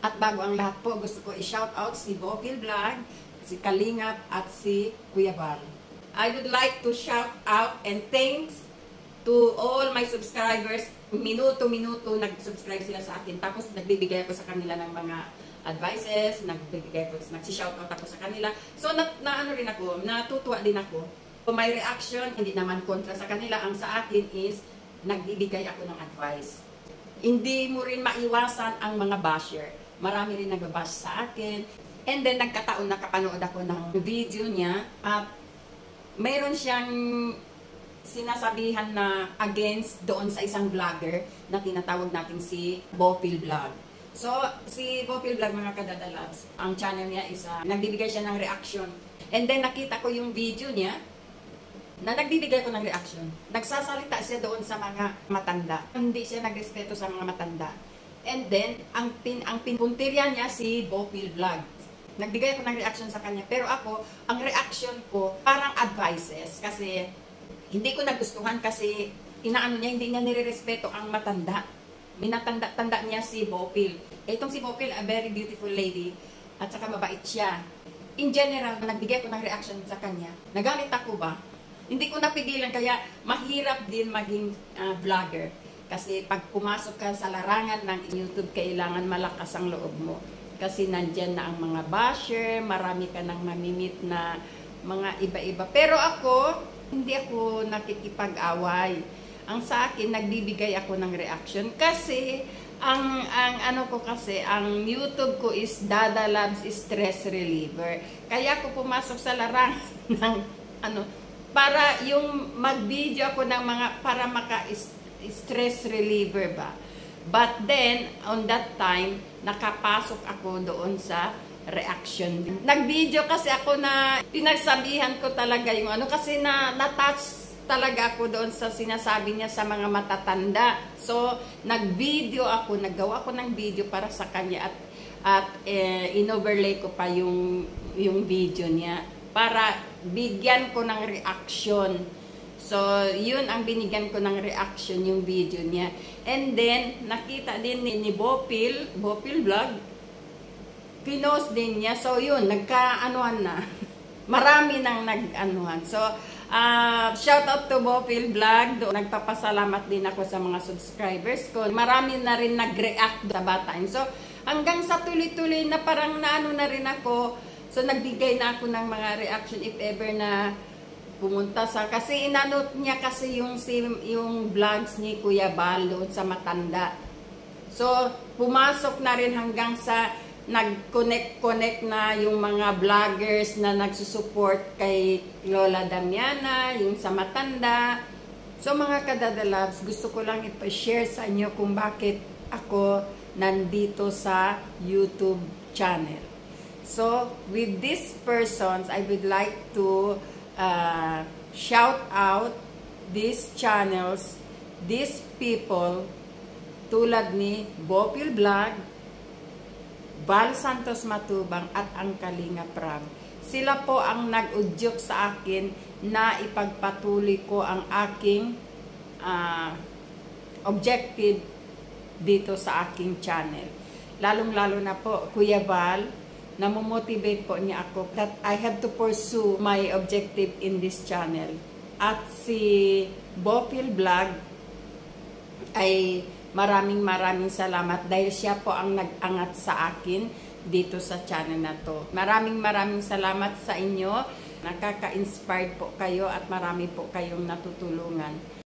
At bago ang lahat po, gusto ko i-shout out si Bopil Vlog, si Kalingap at si Kuya Val. I would like to shout out and thanks to all my subscribers. Minuto-minuto nag-subscribe sila sa akin. Tapos nagbibigay ako sa kanila ng mga advices, nagsishout out ako sa kanila. So ano rin ako, natutuwa din ako. So, my reaction, hindi naman kontra sa kanila. Ang sa akin is, nagbibigay ako ng advice. Hindi mo rin maiwasan ang mga basher. Marami rin nagbabash sa akin. And then, nagkataon nakapanood ako ng video niya. At mayroon siyang sinasabihan na against doon sa isang vlogger na tinatawag natin si Bopil Vlog. So, si Bopil Vlog, mga kadadalabs, ang channel niya is, nagbibigay siya ng reaction. And then, nakita ko yung video niya na nagbibigay ko ng reaction. Nagsasalita siya doon sa mga matanda. Hindi siya nagrespeto sa mga matanda. And then, ang pinpuntirya niya si Bopil Vlog. Nagbigay ako ng reaction sa kanya. Pero ako, ang reaction ko, parang advices. Kasi, hindi ko nagustuhan kasi, inaano niya, hindi niya nirerespeto ang matanda. Minatanda-tanda niya si Bopil. Itong si Bopil, a very beautiful lady. At saka mabait siya. In general, nagbigay ko ng reaction sa kanya. Nagalit ako ba? Hindi ko napigilan, kaya mahirap din maging vlogger. Kasi pag pumasok ka sa larangan ng YouTube, kailangan malakas ang loob mo. Kasi nandyan na ang mga basher, marami ka nang mamimit na mga iba-iba. Pero ako, hindi ako nakikipag-away. Ang sa akin, nagbibigay ako ng reaction. Kasi, ang YouTube ko is Dada Labs Stress Reliever. Kaya ako pumasok sa larangan ng para yung mag-video ako ng mga, para maka-stress reliever ba. But then, on that time, nakapasok ako doon sa reaction. Nag-video kasi ako na pinagsabihan ko talaga yung kasi na-touch talaga ako doon sa sinasabi niya sa mga matatanda. So, nag-video ako, naggawa ako ng video para sa kanya at in-overlay ko pa yung video niya para bigyan ko ng reaction. So, yun ang binigyan ko ng reaction, yung video niya. And then, nakita din ni Bopil Vlog, pinost din niya. So, yun, nagka-anuhan na. Marami nang nag-anuhan. So, shout out to Bopil Vlog. Nagpapasalamat din ako sa mga subscribers ko. Marami na rin nag-react sa bata. So, hanggang sa tuloy-tuloy na parang naano na rin ako. So, nagbigay na ako ng mga reaction if ever na pumunta sa... Kasi inanot niya kasi yung vlogs ni Kuya Val doon sa matanda. So, pumasok na rin hanggang sa nag-connect na yung mga vloggers na nagsusupport kay Lola Damiana, yung sa matanda. So, mga kadadalabs, gusto ko lang i-share sa inyo kung bakit ako nandito sa YouTube channel. So, with these persons, I would like to shout out these channels, these people, tulad ni Bopil Vlog, Val Santos Matubang, at ang Kalinga Prab. Sila po ang nag-udyok sa akin na ipagpatuloy ko ang aking objective dito sa aking channel. Lalong-lalo na po, Kuya Val, namomotivate po niya ako that I have to pursue my objective in this channel. At si Bopil Vlog ay maraming salamat dahil siya po ang nag-angat sa akin dito sa channel na to. Maraming salamat sa inyo. Nakaka-inspired po kayo at marami po kayong natutulungan.